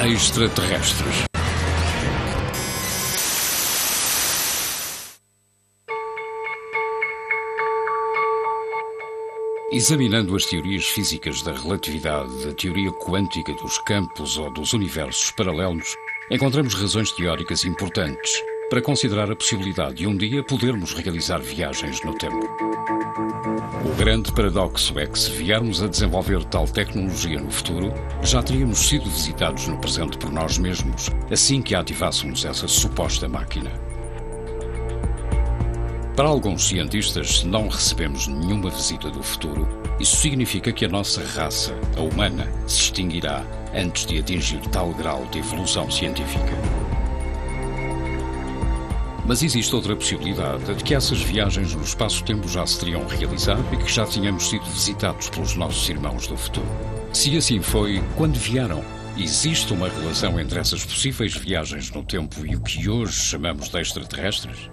Extraterrestres. Examinando as teorias físicas da relatividade, da teoria quântica dos campos ou dos universos paralelos, encontramos razões teóricas importantes para considerar a possibilidade de um dia podermos realizar viagens no tempo. O grande paradoxo é que, se viermos a desenvolver tal tecnologia no futuro, já teríamos sido visitados no presente por nós mesmos, assim que ativássemos essa suposta máquina. Para alguns cientistas, se não recebemos nenhuma visita do futuro, isso significa que a nossa raça, a humana, se extinguirá antes de atingir tal grau de evolução científica. Mas existe outra possibilidade, a de que essas viagens no espaço-tempo já se teriam realizado e que já tínhamos sido visitados pelos nossos irmãos do futuro. Se assim foi, quando vieram? Existe uma relação entre essas possíveis viagens no tempo e o que hoje chamamos de extraterrestres?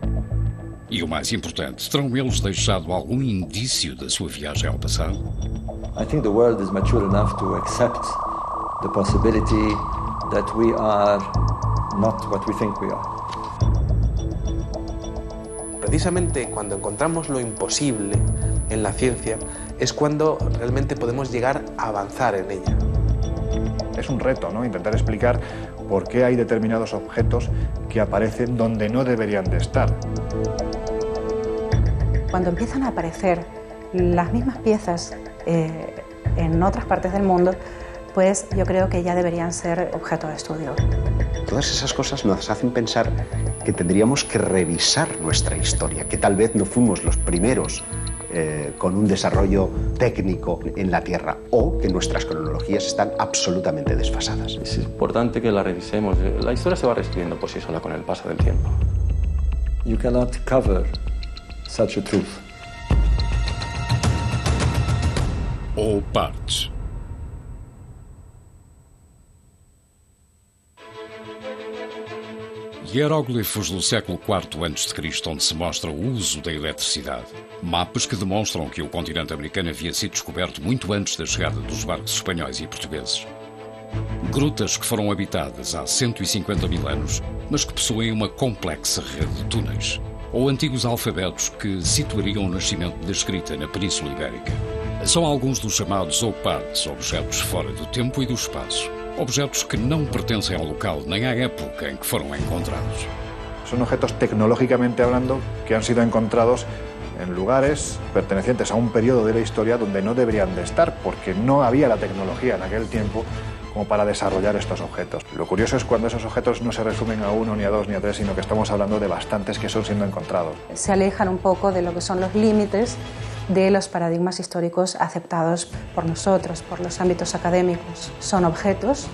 E o mais importante, terão eles deixado algum indício da sua viagem ao passado? I think the world is mature enough to accept the possibility that we are not what we think we are. Precisamente cuando encontramos lo imposible en la ciencia es cuando realmente podemos llegar a avanzar en ella. Es un reto, ¿no? Intentar explicar por qué hay determinados objetos que aparecen donde no deberían de estar. Cuando empiezan a aparecer las mismas piezas en otras partes del mundo, pues yo creo que ya deberían ser objeto de estudio. Todas esas cosas nos hacen pensar que tendríamos que revisar nuestra historia, que tal vez no fuimos los primeros con un desarrollo técnico en la Tierra, o que nuestras cronologías están absolutamente desfasadas. Es importante que la revisemos. La historia se va reescribiendo por sí sola con el paso del tiempo. You cannot cover such a truth. Ou partes. Hieróglifos do século IV a.C., onde se mostra o uso da eletricidade. Mapas que demonstram que o continente americano havia sido descoberto muito antes da chegada dos barcos espanhóis e portugueses. Grutas que foram habitadas há 150 mil anos, mas que possuem uma complexa rede de túneis. Ou antigos alfabetos que situariam o nascimento da escrita na Península Ibérica. São alguns dos chamados OPARTs, objetos fora do tempo e do espaço. Objetos que não pertencem ao local nem à época em que foram encontrados. Son objetos tecnológicamente hablando que han sido encontrados en lugares pertenecientes a un periodo de la historia donde no deberían de estar, porque no había la tecnología en aquel tiempo como para desarrollar estos objetos. Lo curioso es cuando esos objetos no se resumen a uno, ni a dos, ni a tres, sino que estamos hablando de bastantes que son siendo encontrados. Se alejan un poco de lo que son los límites de los paradigmas históricos aceptados por nosotros, por los ámbitos académicos. Son objetos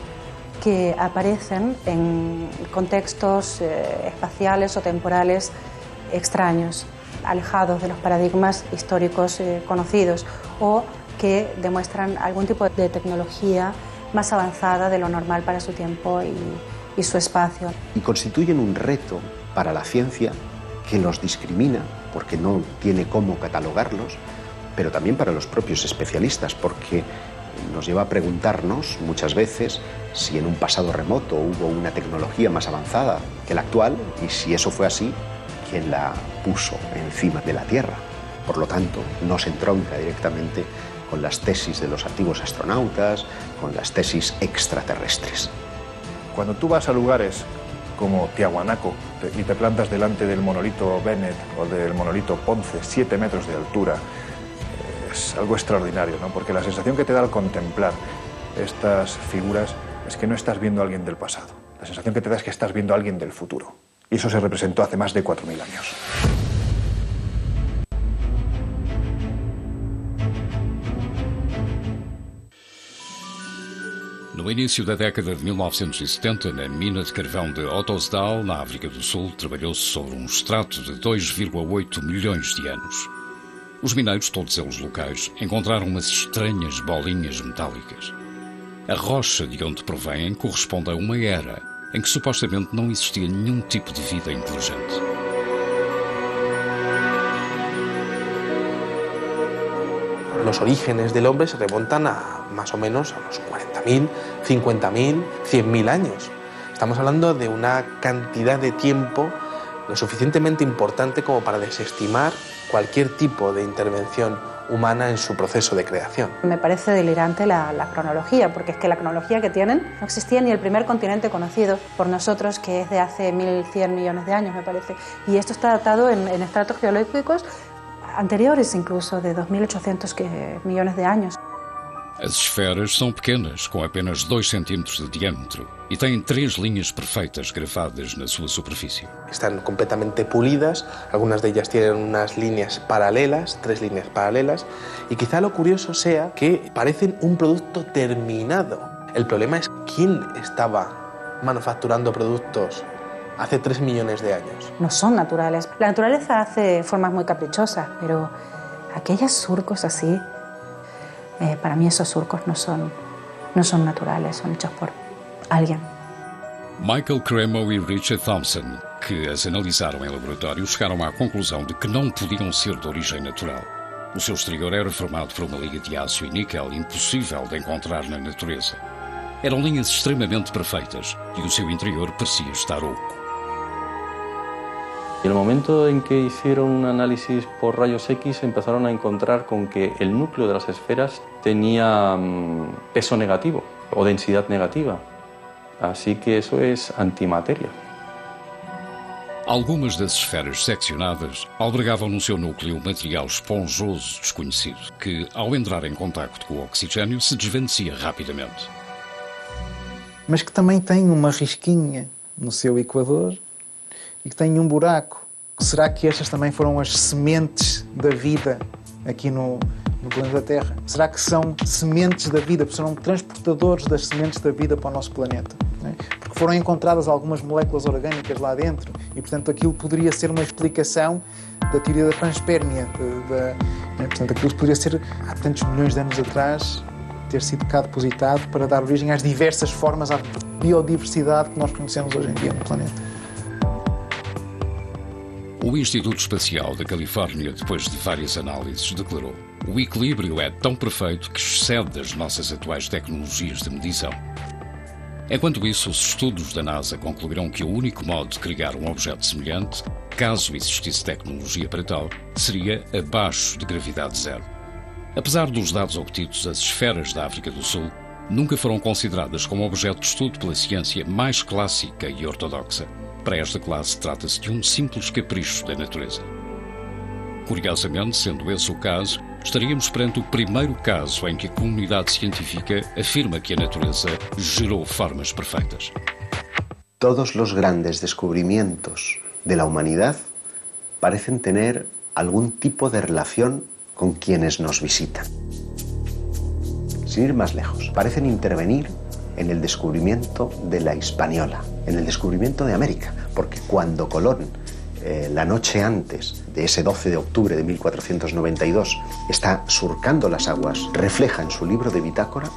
que aparecen en contextos espaciales o temporales extraños, alejados de los paradigmas históricos conocidos, o que demuestran algún tipo de tecnología más avanzada de lo normal para su tiempo y su espacio. Y constituyen un reto para la ciencia que los discrimina porque no tiene cómo catalogarlos, pero también para los propios especialistas, porque nos lleva a preguntarnos muchas veces si en un pasado remoto hubo una tecnología más avanzada que la actual, y si eso fue así, ¿quién la puso encima de la Tierra? Por lo tanto, no se entronca directamente con las tesis de los antiguos astronautas, con las tesis extraterrestres. Cuando tú vas a lugares como Tiahuanaco y te plantas delante del monolito Bennett o del monolito Ponce, 7 metros de altura, es algo extraordinario, ¿no? Porque la sensación que te da al contemplar estas figuras es que no estás viendo a alguien del pasado. La sensación que te da es que estás viendo a alguien del futuro. Y eso se representó hace más de 4.000 años. No início da década de 1970, na mina de carvão de Ottosdal, na África do Sul, trabalhou-se sobre um extrato de 2,8 milhões de anos. Os mineiros, todos eles locais, encontraram umas estranhas bolinhas metálicas. A rocha de onde provém corresponde a uma era em que supostamente não existia nenhum tipo de vida inteligente. los orígenes del hombre se remontan a más o menos a los 40.000, 50.000, 100.000 años. Estamos hablando de una cantidad de tiempo lo suficientemente importante como para desestimar cualquier tipo de intervención humana en su proceso de creación. Me parece delirante la cronología, porque es que la cronología que tienen no existía ni el primer continente conocido por nosotros, que es de hace 1.100 millones de años, me parece. Y esto está datado en estratos geológicos anteriores incluso, de 2.800 millones de años. As esferas são pequenas, com apenas 2 centímetros de diâmetro, e têm 3 linhas perfeitas gravadas na sua superfície. Están completamente pulidas, algunas de ellas tienen unas líneas paralelas, 3 líneas paralelas, y quizá lo curioso sea que parecen un producto terminado. El problema es quién estaba manufacturando productos hace 3 millones de años. No son naturales. La naturaleza hace formas muy caprichosas, pero aquellos surcos así, para mí esos surcos no son naturales, son hechos por alguien. Michael Cremo e Richard Thompson, que as analisaram em laboratório, chegaram à conclusão de que não podiam ser de origem natural. O seu exterior era formado por uma liga de aço e níquel impossível de encontrar na natureza. Eram linhas extremamente perfeitas e o seu interior parecia estar oco. Y en el momento en que hicieron un análisis por rayos X empezaron a encontrar con que el núcleo de las esferas tenía peso negativo o densidad negativa. Así que eso es antimateria. Algumas das esferas seccionadas albergavam no seu núcleo um material esponjoso desconhecido que, ao entrar em contacto com o oxigênio, se desvanecia rapidamente. Mas que também tem uma risquinha no seu equador e que tem um buraco. Será que estas também foram as sementes da vida aqui no planeta Terra? Será que são sementes da vida, porque são transportadores das sementes da vida para o nosso planeta? Não é? Porque foram encontradas algumas moléculas orgânicas lá dentro e, portanto, aquilo poderia ser uma explicação da teoria da panspermia. Portanto, aquilo poderia ser, há tantos milhões de anos atrás, ter sido cá depositado para dar origem às diversas formas, à biodiversidade que nós conhecemos hoje em dia no planeta. O Instituto Espacial da Califórnia, depois de várias análises, declarou: o equilíbrio é tão perfeito que excede as nossas atuais tecnologias de medição. Enquanto isso, os estudos da NASA concluíram que o único modo de criar um objeto semelhante, caso existisse tecnologia para tal, seria abaixo de gravidade zero. Apesar dos dados obtidos, as esferas da África do Sul nunca foram consideradas como objeto de estudo pela ciência mais clássica e ortodoxa. Para esta classe, trata-se de um simples capricho da natureza. Curiosamente, sendo esse o caso, estaríamos perante o primeiro caso em que a comunidade científica afirma que a natureza gerou formas perfeitas. Todos los grandes descubrimientos de la humanidad parecen tener algún tipo de relación con quienes nos visitan. Sin ir más lejos, parecen intervenir en el descubrimiento de la Hispaniola, en el descubrimiento de América, porque cuando Colón, la noche antes de ese 12 de octubre de 1492, está surcando las aguas, refleja en su libro de bitácora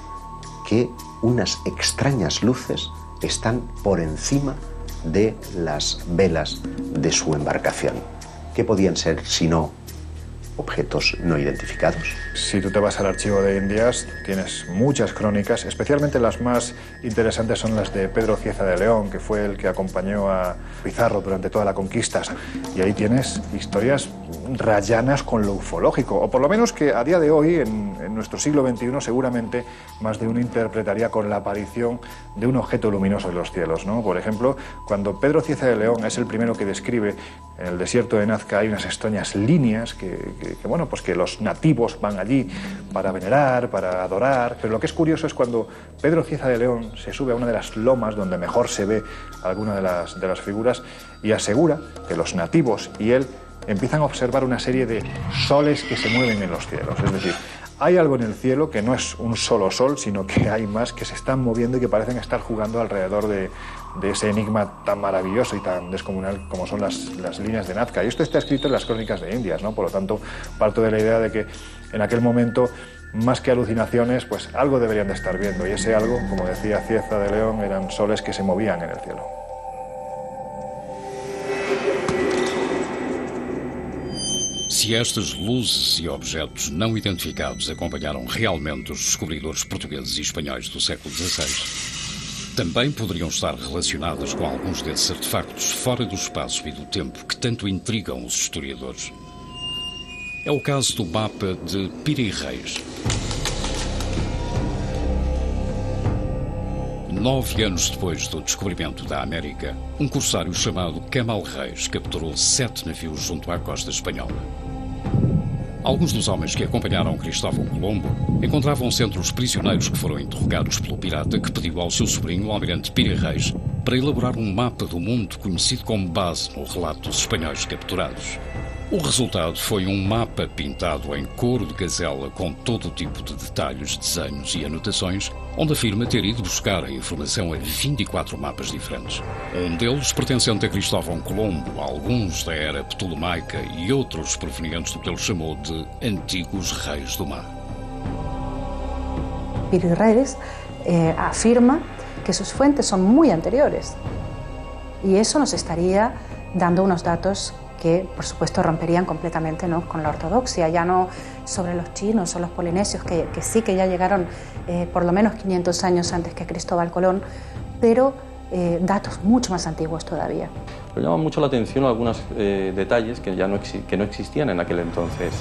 que unas extrañas luces están por encima de las velas de su embarcación. ¿Qué podían ser sino objetos no identificados? Si tú te vas al archivo de Indias, tienes muchas crónicas, especialmente las más interesantes son las de Pedro Cieza de León, que fue el que acompañó a Pizarro durante toda la conquista. Y ahí tienes historias rayanas con lo ufológico, o por lo menos que a día de hoy, en nuestro siglo XXI, seguramente más de uno interpretaría con la aparición de un objeto luminoso en los cielos, ¿no? Por ejemplo, cuando Pedro Cieza de León es el primero que describe en el desierto de Nazca hay unas extrañas líneas que los nativos van allí para venerar, para adorar. Pero lo que es curioso es cuando Pedro Cieza de León se sube a una de las lomas donde mejor se ve alguna de las figuras y asegura que los nativos y él empiezan a observar una serie de soles que se mueven en los cielos. Es decir, hay algo en el cielo que no es un solo sol, sino que hay más que se están moviendo y que parecen estar jugando alrededor de ese enigma tan maravilloso y tan descomunal como son las líneas de Nazca. Y esto está escrito en las crónicas de Indias, ¿no? Por lo tanto, parto de la idea de que en aquel momento, más que alucinaciones, pues algo deberían de estar viendo. Y ese algo, como decía Cieza de León, eran soles que se movían en el cielo. se estas luzes e objetos não identificados acompanharam realmente os descobridores portugueses e espanhóis do século XVI. Também poderiam estar relacionadas com alguns desses artefactos fora do espaço e do tempo que tanto intrigam os historiadores. É o caso do mapa de Piri Reis. 9 anos depois do descobrimento da América, um corsário chamado Camal Reis capturou 7 navios junto à costa espanhola. Alguns dos homens que acompanharam Cristóvão Colombo encontravam-se entre os prisioneiros que foram interrogados pelo pirata que pediu ao seu sobrinho, o almirante Piri Reis, para elaborar um mapa do mundo conhecido como base no relato dos espanhóis capturados. O resultado foi um mapa pintado em couro de gazela com todo o tipo de detalhes, desenhos e anotações, onde afirma ter ido buscar a informação a 24 mapas diferentes. Um deles pertencente a Cristóvão Colombo, alguns da era ptolomaica e outros provenientes do que ele chamou de antigos reis do mar. Piri Reis afirma que sus fuentes son muy anteriores y eso nos estaría dando unos datos que, por supuesto, romperían completamente, ¿no?, con la ortodoxia, ya no sobre los chinos o los polinesios, que sí que ya llegaron por lo menos 500 años antes que Cristóbal Colón, pero datos mucho más antiguos todavía. Pero llama mucho la atención algunos detalles que ya no existían en aquel entonces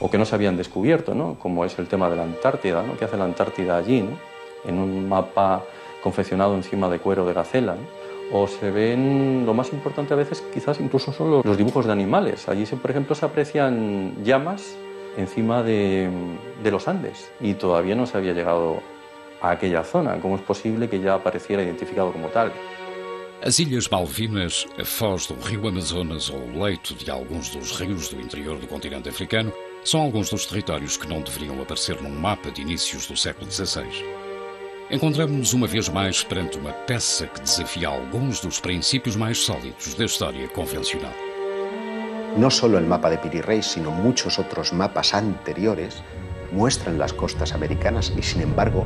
o que no se habían descubierto, ¿no?, como es el tema de la Antártida, ¿no?, ¿qué hace la Antártida allí, ¿no?, en un mapa confeccionado encima de cuero de gacela, ¿no? O se ven, lo más importante a veces quizás incluso son los dibujos de animales. Allí, por ejemplo, se aprecian llamas encima de los Andes y todavía no se había llegado a aquella zona. ¿Cómo es posible que ya apareciera identificado como tal? As Ilhas Malvinas, a foz do rio Amazonas ou o leito de alguns dos rios do interior do continente africano são alguns dos territórios que não deveriam aparecer num mapa de inícios do século XVI. Encontramos-nos uma vez mais perante uma peça que desafia alguns dos princípios mais sólidos da história convencional. No solo el mapa de Piri Reis, sino muchos otros mapas anteriores muestran las costas americanas y, sin embargo,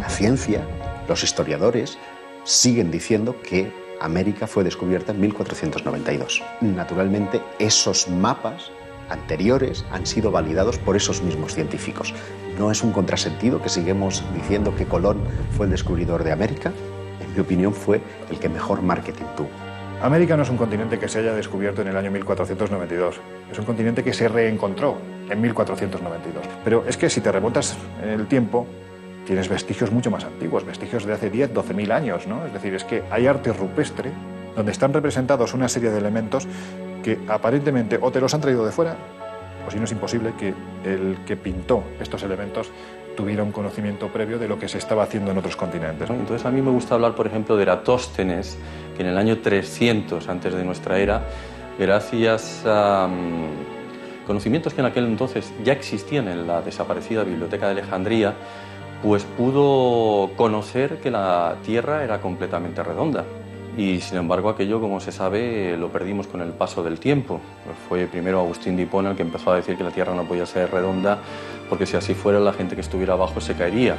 la ciencia, los historiadores, siguen diciendo que América fue descubierta en 1492. Naturalmente, esos mapas anteriores han sido validados por esos mismos científicos. No es un contrasentido que sigamos diciendo que Colón fue el descubridor de América. En mi opinión, fue el que mejor marketing tuvo. América no es un continente que se haya descubierto en el año 1492. Es un continente que se reencontró en 1492. Pero es que si te remontas en el tiempo, tienes vestigios mucho más antiguos, vestigios de hace 10, 12.000 años, ¿no? Es decir, es que hay arte rupestre donde están representados una serie de elementos que aparentemente o te los han traído de fuera, o si no es imposible que el que pintó estos elementos tuviera un conocimiento previo de lo que se estaba haciendo en otros continentes, ¿no? Entonces a mí me gusta hablar, por ejemplo, de Eratóstenes, que en el año 300 antes de nuestra era, gracias a conocimientos que en aquel entonces ya existían en la desaparecida Biblioteca de Alejandría, pues pudo conocer que la Tierra era completamente redonda. Y sin embargo aquello, como se sabe, lo perdimos con el paso del tiempo. Fue primero Agustín de Hipona el que empezó a decir que la Tierra no podía ser redonda, porque si así fuera la gente que estuviera abajo se caería.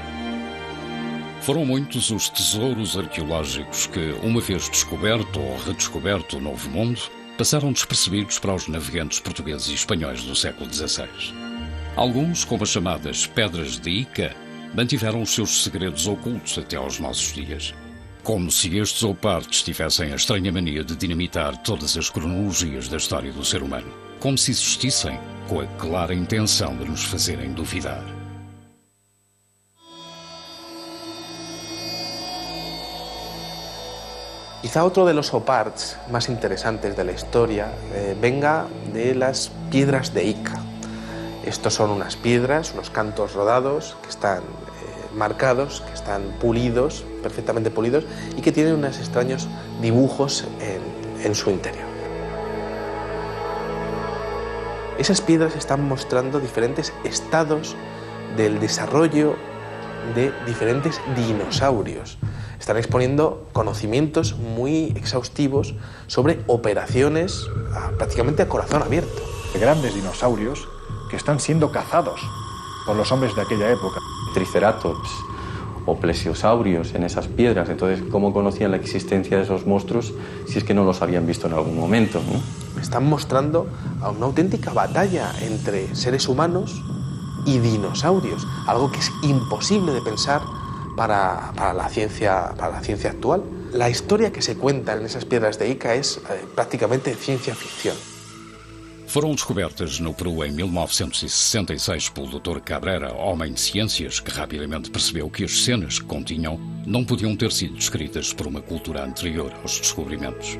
Foram muitos os tesouros arqueológicos que, uma vez descoberto ou redescoberto o Novo Mundo, passaram despercebidos para os navegantes portugueses e espanhóis do século XVI. Alguns, como as chamadas Pedras de Ica, mantiveram os seus segredos ocultos até aos nossos dias. Como se estes ou partes tivessem a estranha mania de dinamitar todas as cronologias da história do ser humano. Como se existissem com a clara intenção de nos fazerem duvidar. Quizá otro de los oparts más interesantes de la historia venga de las piedras de Ica. Estos son unas piedras, unos cantos rodados que están marcados, que están pulidos, perfectamente pulidos, y que tienen unos extraños dibujos en su interior. Esas piedras están mostrando diferentes estados del desarrollo de diferentes dinosaurios. Están exponiendo conocimientos muy exhaustivos sobre operaciones prácticamente a corazón abierto. Grandes dinosaurios que están siendo cazados por los hombres de aquella época. Triceratops o plesiosaurios en esas piedras. Entonces, ¿cómo conocían la existencia de esos monstruos si es que no los habían visto en algún momento, ¿no? están mostrando a una auténtica batalla entre seres humanos y dinosaurios, algo que es imposible de pensar para la ciencia actual. La historia que se cuenta en esas piedras de Ica es prácticamente ciencia ficción. Foram descobertas no Peru em 1966 pelo Dr. Cabrera, homem de ciências, que rapidamente percebeu que as cenas que continham não podiam ter sido descritas por uma cultura anterior aos descobrimentos.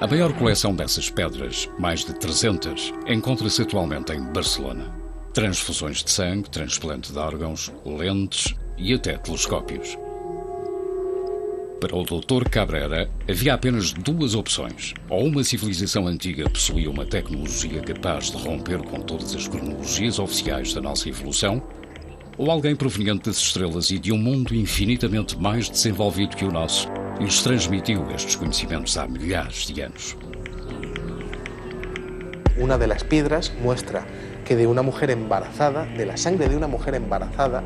A maior coleção dessas pedras, mais de 300, encontra-se atualmente em Barcelona. Transfusões de sangue, transplante de órgãos, lentes e até telescópios. Para o Dr. Cabrera, havia apenas duas opções. Ou uma civilização antiga possuía uma tecnologia capaz de romper com todas as cronologias oficiais da nossa evolução, ou alguém proveniente das estrelas e de um mundo infinitamente mais desenvolvido que o nosso lhes transmitiu estes conhecimentos há milhares de anos. Una de las piedras muestra que de una mujer embarazada, de la sangre de una mujer embarazada,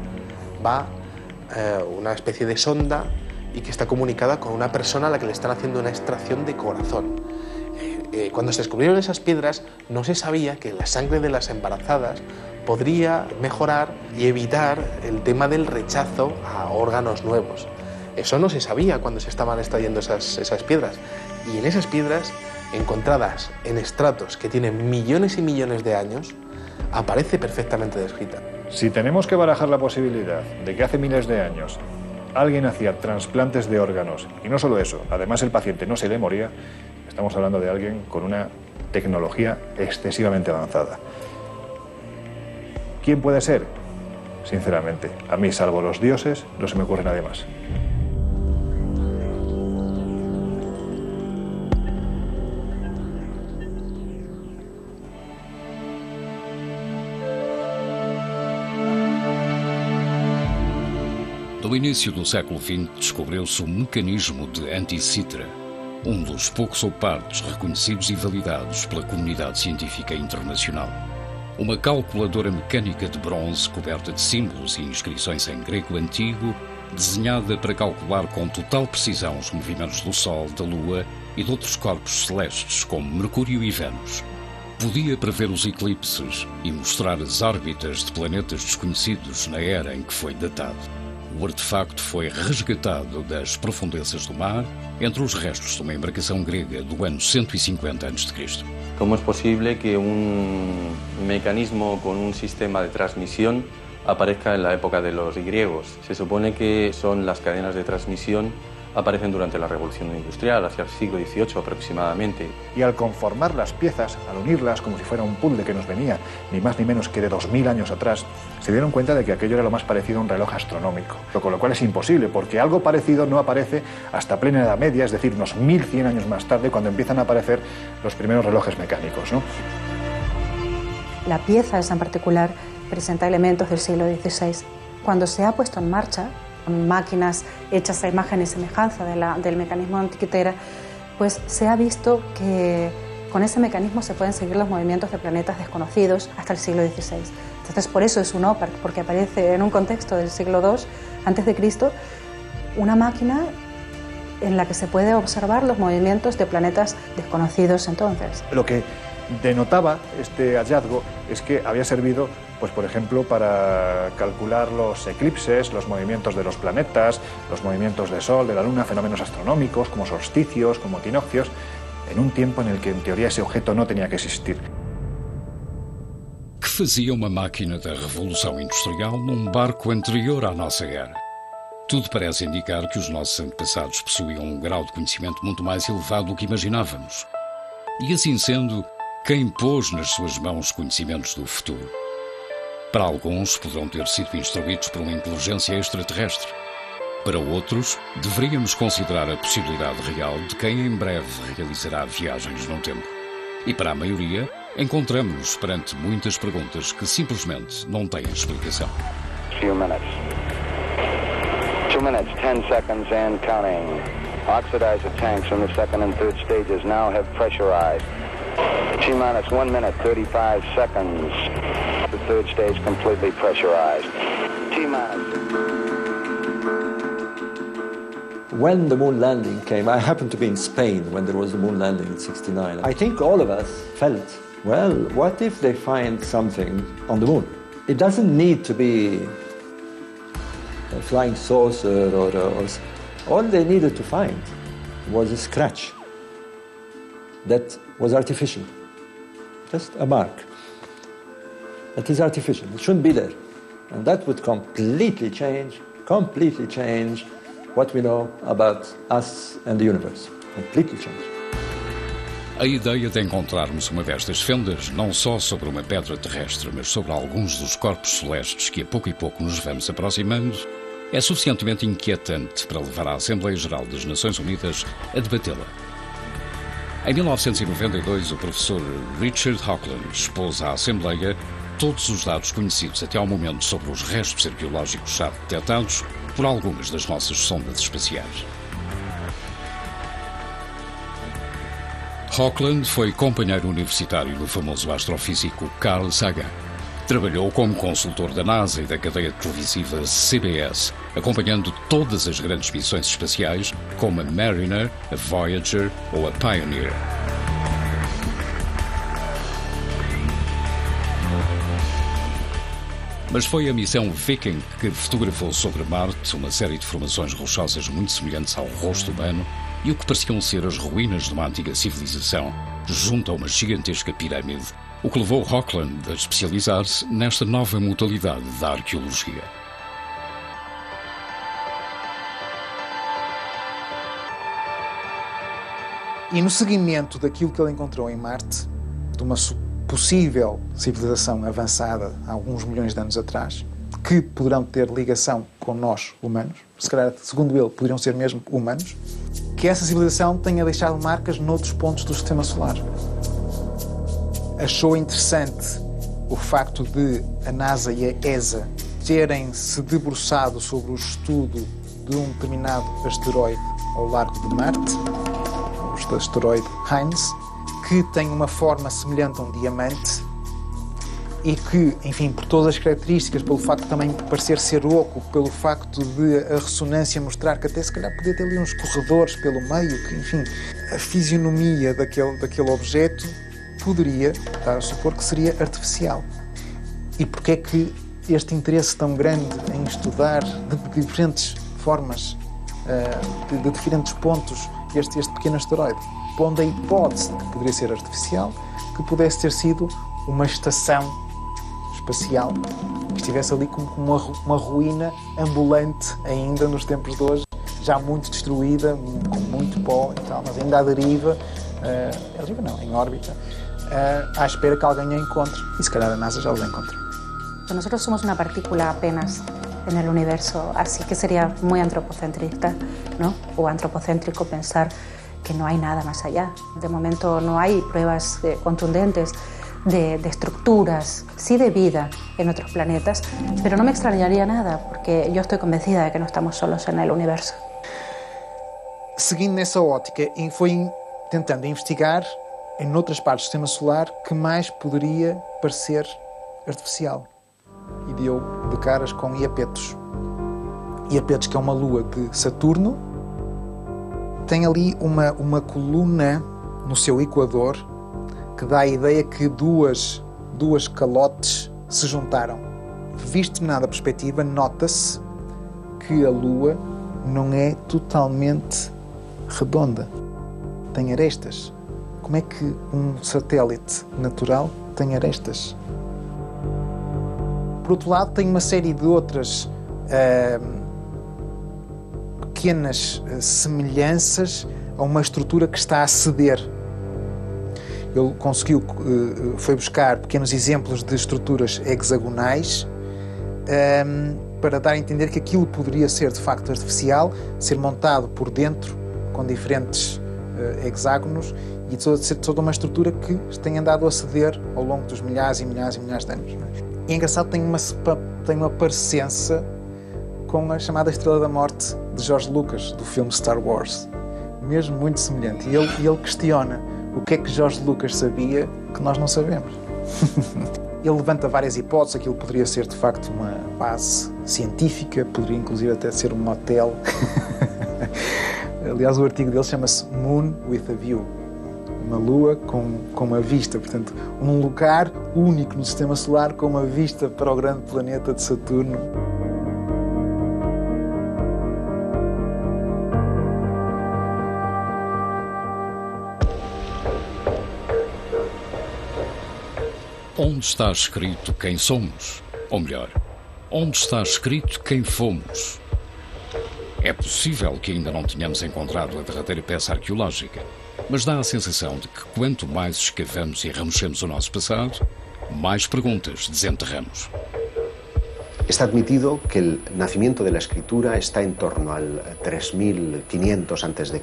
va una especie de sonda y que está comunicada con una persona a la que le están haciendo una extracción de corazón. Cuando se descubrieron esas piedras no se sabía que la sangre de las embarazadas podría mejorar y evitar el tema del rechazo a órganos nuevos. Eso no se sabía cuando se estaban extrayendo esas piedras. Y en esas piedras, encontradas en estratos que tienen millones y millones de años, aparece perfectamente descrita. Si tenemos que barajar la posibilidad de que hace miles de años alguien hacía trasplantes de órganos, y no solo eso, además el paciente no se le moría, estamos hablando de alguien con una tecnología excesivamente avanzada. ¿Quién puede ser? Sinceramente, a mí, salvo los dioses, no se me ocurre nadie más. No início do século XX, descobriu-se o mecanismo de Antikythera, dos poucos opartos reconhecidos e validados pela comunidade científica internacional. Uma calculadora mecânica de bronze coberta de símbolos e inscrições em grego antigo, desenhada para calcular com total precisão os movimentos do Sol, da Lua e de outros corpos celestes, como Mercúrio e Vênus. Podia prever os eclipses e mostrar as órbitas de planetas desconhecidos na era em que foi datado. O artefacto foi resgatado das profundezas do mar entre os restos de uma embarcação grega do ano 150 a.C. ¿Cómo es posible que un mecanismo con un sistema de transmisión aparezca en la época de los griegos? Se supone que son las cadenas de transmisión aparecen durante la Revolución Industrial, hacia el siglo XVIII aproximadamente. Y al conformar las piezas, al unirlas como si fuera un puzzle que nos venía ni más ni menos que de 2000 años atrás, se dieron cuenta de que aquello era lo más parecido a un reloj astronómico. Con lo cual es imposible, porque algo parecido no aparece hasta plena Edad Media, es decir, unos 1100 años más tarde, cuando empiezan a aparecer los primeros relojes mecánicos, ¿no? La pieza esa en particular presenta elementos del siglo XVI. Cuando se ha puesto en marcha, máquinas hechas a imagen y semejanza del mecanismo de Antikythera, pues se ha visto que con ese mecanismo se pueden seguir los movimientos de planetas desconocidos hasta el siglo XVI. Entonces, por eso es un OPART, porque aparece en un contexto del siglo II a.C. una máquina en la que se puede observar los movimientos de planetas desconocidos entonces. Lo que denotaba este hallazgo es que había servido, pues por ejemplo, para calcular los eclipses, los movimientos de los planetas, los movimientos del Sol, de la Luna, fenómenos astronómicos como solsticios, como equinoccios, en un tiempo en el que en teoría ese objeto no tenía que existir. Que fazia uma máquina da Revolução Industrial num barco anterior à nossa era? Tudo parece indicar que os nossos antepassados possuíam um grau de conhecimento muito mais elevado do que imaginávamos. E assim sendo, quem pôs nas suas mãos conhecimentos do futuro? Para alguns, poderão ter sido instruídos por uma inteligência extraterrestre. Para outros, deveríamos considerar a possibilidade real de quem em breve realizará viagens no tempo. E para a maioria, encontramos-nos perante muitas perguntas que simplesmente não têm explicação. 2 minutes. 2 minutes, 10 seconds and counting. Oxidizer tanks from the second and third stages now have pressurized. T-minus 1 minute, 35 seconds. The third stage completely pressurized. T-minus. when the moon landing came, I happened to be in Spain when there was the moon landing in '69. I think all of us felt, well, what if they find something on the moon? It doesn't need to be a flying saucer or all they needed to find was a scratch that was artificial, just a mark that is artificial. It shouldn't be there. And that would completely change what we know about us and the universe. Completely change. A ideia de encontrarmos uma destas fendas não só sobre uma pedra terrestre, mas sobre alguns dos corpos celestes que a pouco e pouco nos vamos aproximando, é suficientemente inquietante para levar a Assembleia Geral das Nações Unidas a debatê-la. Em 1992, o professor Richard Hoagland expôs à Assembleia todos os dados conhecidos até ao momento sobre os restos arqueológicos já detectados por algumas das nossas sondas espaciais. Hoagland foi companheiro universitário do famoso astrofísico Carl Sagan. Trabalhou como consultor da NASA e da cadeia televisiva CBS, acompanhando todas as grandes missões espaciais, como a Mariner, a Voyager ou a Pioneer. Mas foi a missão Viking que fotografou sobre Marte uma série de formações rochosas muito semelhantes ao rosto humano e o que pareciam ser as ruínas de uma antiga civilização junto a uma gigantesca pirâmide, o que levou Hoagland a especializar-se nesta nova modalidade da arqueologia. E no seguimento daquilo que ele encontrou em Marte, de uma possível civilização avançada há alguns milhões de anos atrás, que poderão ter ligação com nós, humanos, se calhar, segundo ele, poderiam ser mesmo humanos, que essa civilização tenha deixado marcas noutros pontos do Sistema Solar. Achou interessante o facto de a NASA e a ESA terem se debruçado sobre o estudo de um determinado asteroide ao largo de Marte, o asteroide Heinz, que tem uma forma semelhante a um diamante e que, enfim, por todas as características, pelo facto de também parecer ser oco, pelo facto de a ressonância mostrar que até se calhar podia ter ali uns corredores pelo meio, que, enfim, a fisionomia daquele objeto poderia estar a supor que seria artificial. E porquê é que este interesse tão grande em estudar de diferentes formas, de diferentes pontos, este pequeno asteroide, pondo a hipótese de que poderia ser artificial, que pudesse ter sido uma estação espacial que estivesse ali como uma ruína ambulante ainda nos tempos de hoje, já muito destruída, com muito pó e tal, mas ainda à deriva, em órbita, à espera que alguém a encontre. E se calhar a NASA já os encontrou. Nosotros somos una partícula apenas en el universo, así que sería muy antropocentrista, ¿no? O antropocéntrico pensar que no hay nada más allá. De momento no hay pruebas contundentes de estructuras, sí de vida en otros planetas, pero no me extrañaría nada, porque yo estoy convencida de que no estamos solos en el universo. Seguindo nessa ótica, e foi tentando investigar em outras partes do Sistema Solar que mais poderia parecer artificial. E deu de caras com Iapetus. Iapetus, que é uma lua de Saturno, tem ali uma coluna no seu equador que dá a ideia que duas calotes se juntaram. Visto nada perspectiva, nota-se que a Lua não é totalmente redonda. Tem arestas. Como é que um satélite natural tem arestas? Por outro lado, tem uma série de outras pequenas semelhanças a uma estrutura que está a ceder. Ele foi buscar pequenos exemplos de estruturas hexagonais para dar a entender que aquilo poderia ser de facto artificial, ser montado por dentro com diferentes hexágonos e ser toda uma estrutura que tem andado a ceder ao longo dos milhares e milhares e milhares de anos. E é engraçado, tem uma parecença com a chamada Estrela da Morte de George Lucas, do filme Star Wars. Mesmo muito semelhante. E ele questiona o que é que George Lucas sabia que nós não sabemos. Ele levanta várias hipóteses. Aquilo poderia ser, de facto, uma base científica, poderia inclusive até ser um motel. Aliás, o artigo dele chama-se Moon with a View. Uma lua com uma vista, portanto, um lugar único no Sistema Solar com uma vista para o grande planeta de Saturno. Onde está escrito quem somos? Ou melhor, onde está escrito quem fomos? É possível que ainda não tenhamos encontrado a derradeira peça arqueológica, mas dá a sensação de que quanto mais escavamos e remochemos o nosso passado, más preguntas desenterramos. Está admitido que el nacimiento de la escritura está en torno al 3500 a.C.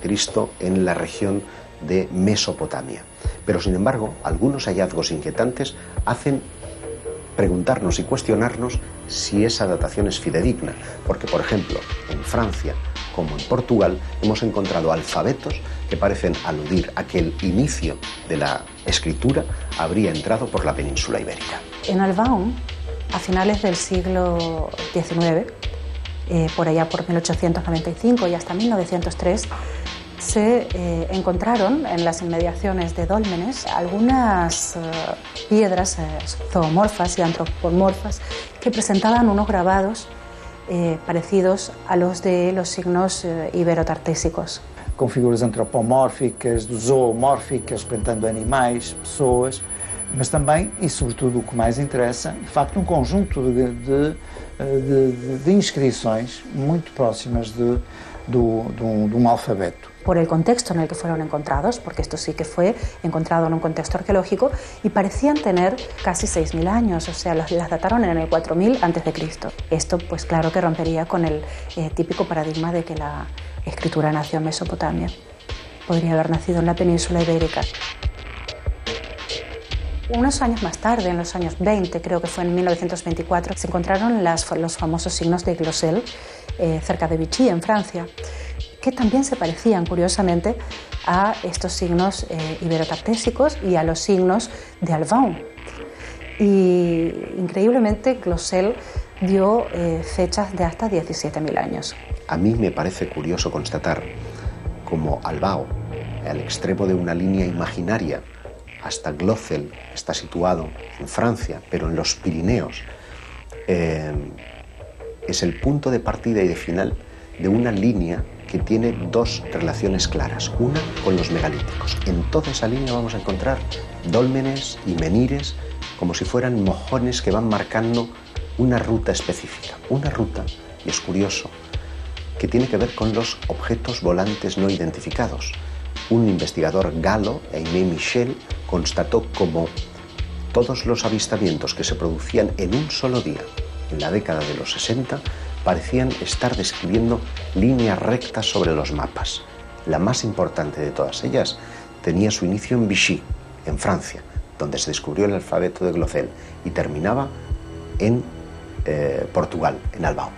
en la región de Mesopotamia. Pero, sin embargo, algunos hallazgos inquietantes hacen preguntarnos y cuestionarnos si esa datación es fidedigna, porque, por ejemplo, en Francia como en Portugal hemos encontrado alfabetos que parecen aludir a que el inicio de la escritura habría entrado por la península ibérica. En Albaón, a finales del siglo XIX, por allá por 1895 y hasta 1903, se encontraron en las inmediaciones de Dólmenes algunas piedras zoomorfas y antropomorfas que presentaban unos grabados parecidos a los de los signos iberotartésicos. Com figuras antropomórficas, zoomórficas, representando animais, pessoas, mas também, e sobretudo o que mais interessa, de facto um conjunto de inscrições muito próximas de un alfabeto. Por el contexto en el que fueron encontrados, porque esto sí que fue encontrado en un contexto arqueológico, y parecían tener casi 6.000 años, o sea, las dataron en el 4000 a.C. Esto, pues claro que rompería con el típico paradigma de que la escritura nació en Mesopotamia. Podría haber nacido en la península ibérica. Unos años más tarde, en los años 20, creo que fue en 1924, se encontraron los famosos signos de Glosel cerca de Vichy, en Francia, que también se parecían, curiosamente, a estos signos iberotartésicos y a los signos de Albaón. Y, increíblemente, Glosel dio fechas de hasta 17.000 años. A mí me parece curioso constatar cómo Albao, al extremo de una línea imaginaria, hasta Glosel, está situado en Francia, pero en los Pirineos, es el punto de partida y de final de una línea que tiene dos relaciones claras. Una con los megalíticos. En toda esa línea vamos a encontrar dólmenes y menires como si fueran mojones que van marcando una ruta específica. Una ruta, y es curioso, que tiene que ver con los objetos volantes no identificados. Un investigador galo, Aimé Michel, constató como todos los avistamientos que se producían en un solo día, en la década de los 60, parecían estar describiendo líneas rectas sobre los mapas. La más importante de todas ellas tenía su inicio en Vichy, en Francia, donde se descubrió el alfabeto de Glosel, y terminaba en Portugal, en Albao.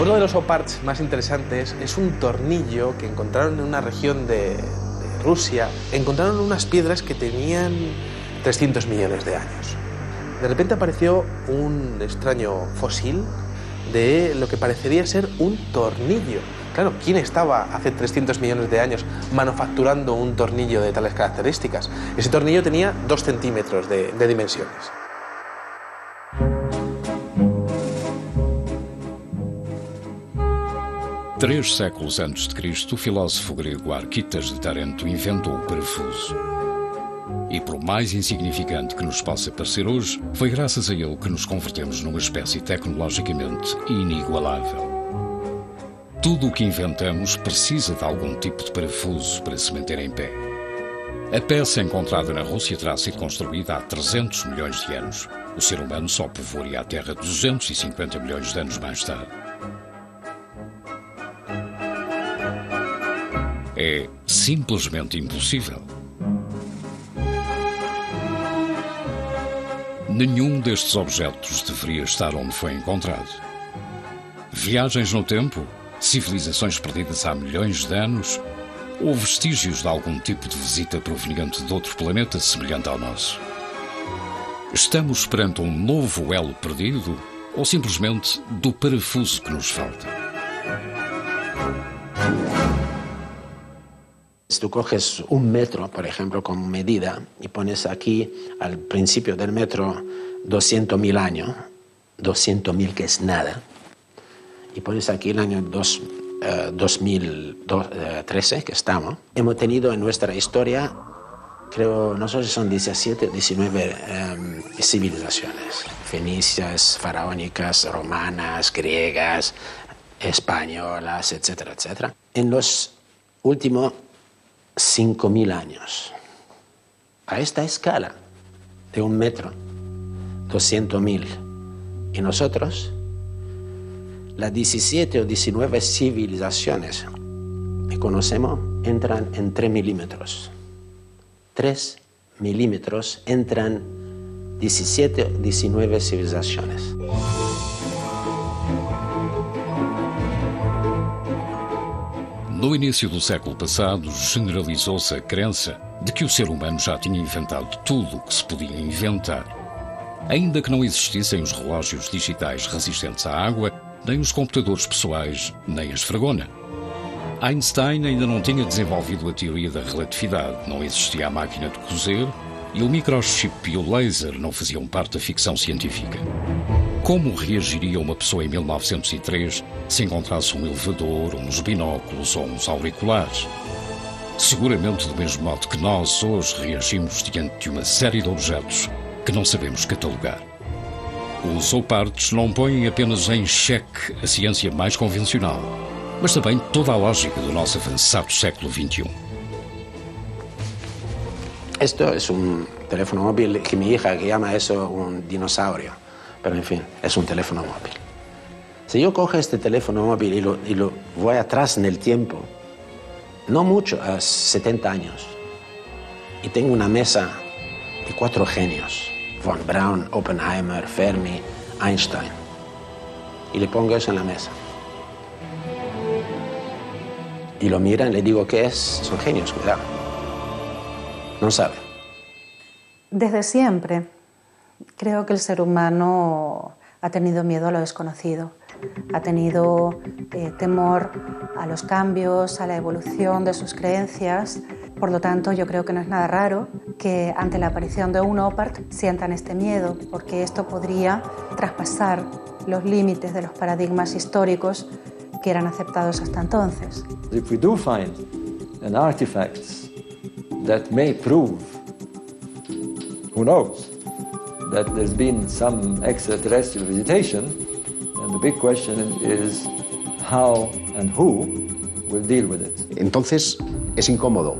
Uno de los oparts más interesantes es un tornillo que encontraron en una región de Rusia. Encontraron unas piedras que tenían 300 millones de años. De repente apareció un extraño fósil de lo que parecería ser un tornillo. Claro, ¿quién estaba hace 300 millones de años manufacturando un tornillo de tales características? Ese tornillo tenía 2 centímetros de dimensiones. Três séculos antes de Cristo, o filósofo grego Arquitas de Tarento inventou o parafuso. E por mais insignificante que nos possa parecer hoje, foi graças a ele que nos convertemos numa espécie tecnologicamente inigualável. Tudo o que inventamos precisa de algum tipo de parafuso para se manter em pé. A peça encontrada na Rússia terá sido construída há 300 milhões de anos. O ser humano só povoaria a Terra 250 milhões de anos mais tarde. É simplesmente impossível. Nenhum destes objetos deveria estar onde foi encontrado. Viagens no tempo, civilizações perdidas há milhões de anos, ou vestígios de algum tipo de visita proveniente de outro planeta semelhante ao nosso. Estamos perante um novo elo perdido ou simplesmente do parafuso que nos falta? Si tú coges un metro, por ejemplo, como medida y pones aquí al principio del metro 200.000 años, 200.000 que es nada, y pones aquí el año 2013 que estamos, hemos tenido en nuestra historia, creo, no sé si son 17 o 19 civilizaciones, fenicias, faraónicas, romanas, griegas, españolas, etcétera, etcétera. En los últimos 5.000 años, a esta escala de un metro, 200.000, y nosotros, las 17 o 19 civilizaciones que conocemos entran en 3 milímetros. 3 milímetros entran 17 o 19 civilizaciones. No início do século passado, generalizou-se a crença de que o ser humano já tinha inventado tudo o que se podia inventar. Ainda que não existissem os relógios digitais resistentes à água, nem os computadores pessoais, nem a esfregona. Einstein ainda não tinha desenvolvido a teoria da relatividade, não existia a máquina de cozer e o microchip e o laser não faziam parte da ficção científica. Como reagiria uma pessoa em 1903 se encontrasse um elevador, uns binóculos ou uns auriculares? Seguramente do mesmo modo que nós hoje reagimos diante de uma série de objetos que não sabemos catalogar. Os oupartes não põem apenas em xeque a ciência mais convencional, mas também toda a lógica do nosso avançado século XXI. Esto es un teléfono móvil que mi hija que llama eso un dinosaurio, pero en fin, es un teléfono móvil. Si yo cojo este teléfono móvil y lo voy atrás en el tiempo, no mucho, a 70 años, y tengo una mesa de 4 genios, von Braun, Oppenheimer, Fermi, Einstein, y le pongo eso en la mesa. Y lo miran y le digo, ¿qué es? Son genios, cuidado. No sabe. Desde siempre creo que el ser humano ha tenido miedo a lo desconocido, ha tenido temor a los cambios, a la evolución de sus creencias. Por lo tanto, yo creo que no es nada raro que ante la aparición de un OPART sientan este miedo, porque esto podría traspasar los límites de los paradigmas históricos que eran aceptados hasta entonces. If we do find an artifact that may prove, who knows, that there's been some extraterrestrial visitation, and the big question is how and who will deal with it. Entonces, es incómodo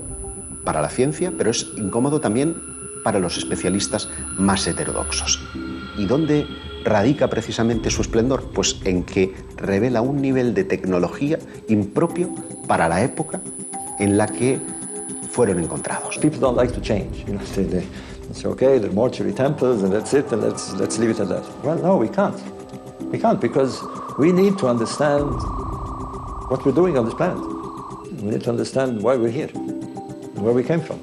para la ciencia, pero es incómodo también para los especialistas más heterodoxos. ¿Y dónde radica precisamente su esplendor? Pues en que revela un nivel de tecnología impropio para la época en la que fueron encontrados. People don't like to change. You know, they say, okay, they're mortuary temples and that's it, and let's leave it at that. Well, no, we can't. We can't, because we need to understand what we're doing on this planet. We need to understand why we're here, where we came from,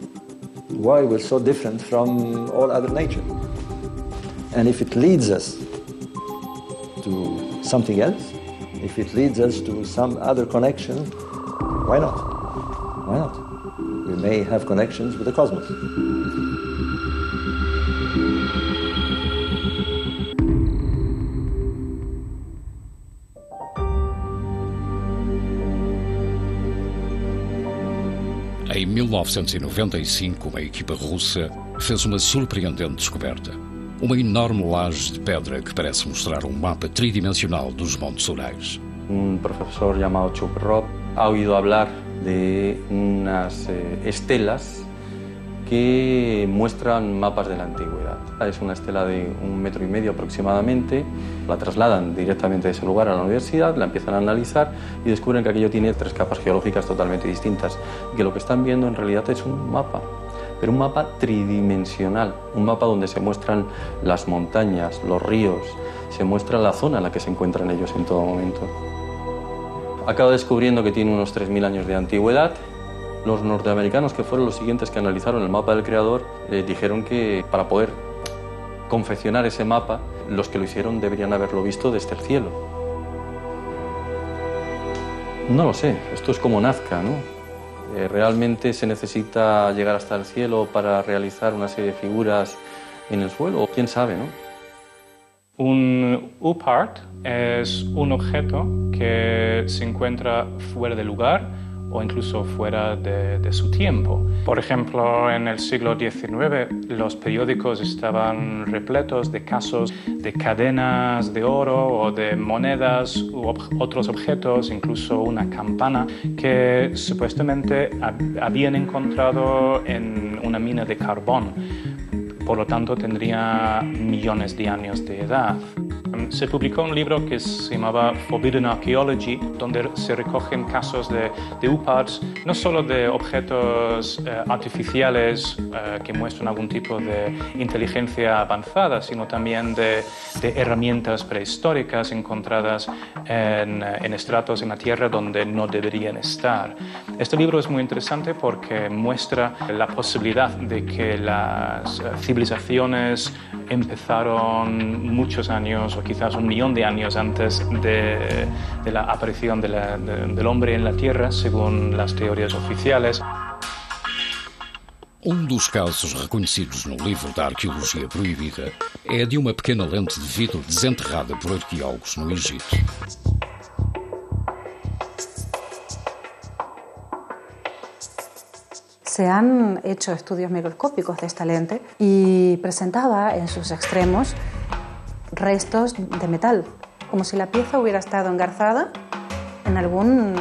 why we're so different from all other nature. And if it leads us to something else, if it leads us to some other connection, why not? Why not? We may have connections with the cosmos. Em 1995, uma equipa russa fez uma surpreendente descoberta. Uma enorme laje de pedra que parece mostrar um mapa tridimensional dos Montes Urais. Un profesor llamado Chuprov ha oído hablar de unas estelas que muestran mapas de la antigüedad. Es una estela de 1,5 metros aproximadamente. La trasladan directamente de ese lugar a la universidad, la empiezan a analizar y descubren que aquello tiene 3 capas geológicas totalmente distintas. Y que lo que están viendo en realidad es un mapa, pero un mapa tridimensional, un mapa donde se muestran las montañas, los ríos, se muestra la zona en la que se encuentran ellos en todo momento. Acaba descubriendo que tiene unos 3.000 años de antigüedad. Los norteamericanos, que fueron los siguientes que analizaron el mapa del creador, dijeron que para poder confeccionar ese mapa, los que lo hicieron deberían haberlo visto desde el cielo. No lo sé, esto es como Nazca, ¿no? ¿Realmente se necesita llegar hasta el cielo para realizar una serie de figuras en el suelo? ¿Quién sabe, no? Un UPART es un objeto que se encuentra fuera de lugar o incluso fuera de su tiempo. Por ejemplo, en el siglo XIX los periódicos estaban repletos de casos de cadenas de oro o de monedas u otros objetos, incluso una campana, que supuestamente habían encontrado en una mina de carbón. Por lo tanto, tendría millones de años de edad. Se publicó un libro que se llamaba Forbidden Archaeology, donde se recogen casos de UPARTs, no solo de objetos artificiales que muestran algún tipo de inteligencia avanzada, sino también de herramientas prehistóricas encontradas en estratos en la Tierra donde no deberían estar. Este libro es muy interesante porque muestra la posibilidad de que las civilizaciones empezaron muchos años o quizás 1 millón de años antes de la aparición del hombre en la Tierra, según las teorías oficiales. Dos casos reconhecidos no livro da Arqueologia Proibida é de uma pequena lente de vidro desenterrada por arqueólogos no Egito. Se han hecho estudios microscópicos de esta lente y presentaba en sus extremos restos de metal, como si la pieza hubiera estado engarzada en algún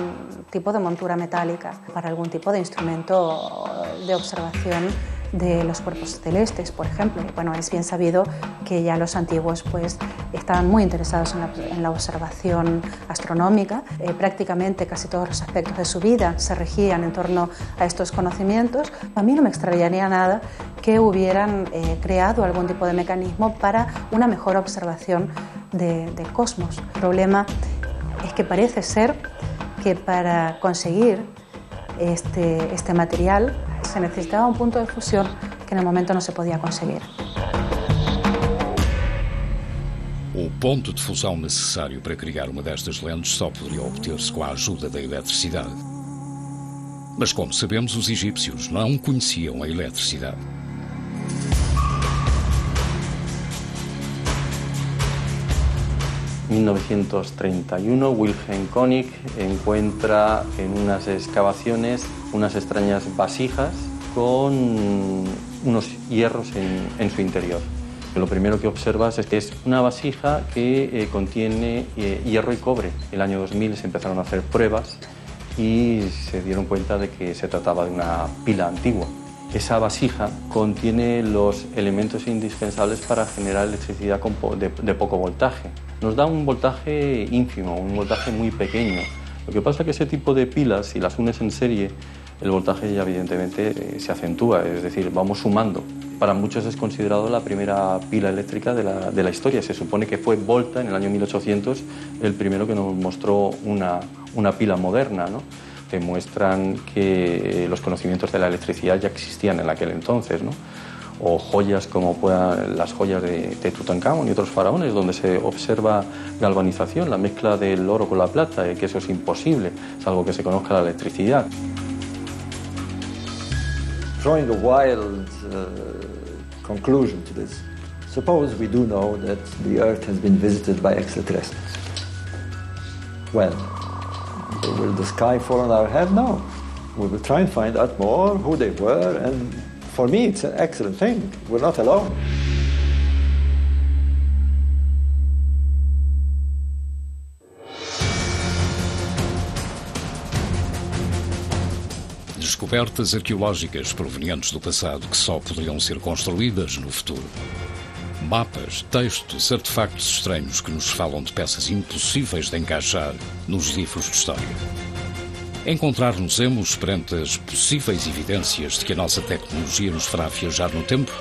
tipo de montura metálica para algún tipo de instrumento de observación de los cuerpos celestes, por ejemplo. Bueno, es bien sabido que ya los antiguos pues, estaban muy interesados en la observación astronómica. Prácticamente casi todos los aspectos de su vida se regían en torno a estos conocimientos. A mí no me extrañaría nada que hubieran creado algún tipo de mecanismo para una mejor observación del cosmos. El problema es que parece ser que para conseguir este material se necesitaba un punto de fusión que en el momento no se podía conseguir. O ponto de fusão necessário para criar uma destas lentes só poderia obter-se com a ajuda da eletricidade. Mas, como sabemos, os egípcios não conheciam a eletricidade. En 1931, Wilhelm König encuentra en unas excavaciones unas extrañas vasijas con unos hierros en su interior. Lo primero que observas es que es una vasija que contiene hierro y cobre. En el año 2000 se empezaron a hacer pruebas y se dieron cuenta de que se trataba de una pila antigua. Esa vasija contiene los elementos indispensables para generar electricidad de poco voltaje. Nos da un voltaje ínfimo, un voltaje muy pequeño. Lo que pasa es que ese tipo de pilas, si las unes en serie, el voltaje ya evidentemente se acentúa, es decir, vamos sumando. Para muchos es considerado la primera pila eléctrica de la historia. Se supone que fue Volta, en el año 1800, el primero que nos mostró una pila moderna, ¿no? Que muestran que los conocimientos de la electricidad ya existían en aquel entonces, ¿no? O joyas como las joyas de Tutankamón y otros faraones, donde se observa galvanización, la mezcla del oro con la plata, que eso es imposible, salvo que se conozca la electricidad. Drawing a wild conclusion to this, suppose we do know that the Earth has been visited by extraterrestrials. Well, will the sky fall on our head? No. We will try and find out more who they were, and for me it's an excellent thing. We're not alone. Descobertas arqueológicas provenientes do passado que só poderiam ser construídas no futuro. Mapas, textos, artefactos estranhos que nos falam de peças impossíveis de encaixar nos livros de história. Encontrar-nos-emos perante as possíveis evidências de que a nossa tecnologia nos fará viajar no tempo?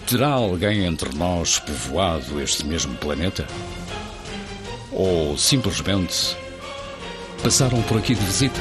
Terá alguém entre nós povoado este mesmo planeta? Ou simplesmente passaram por aqui de visita?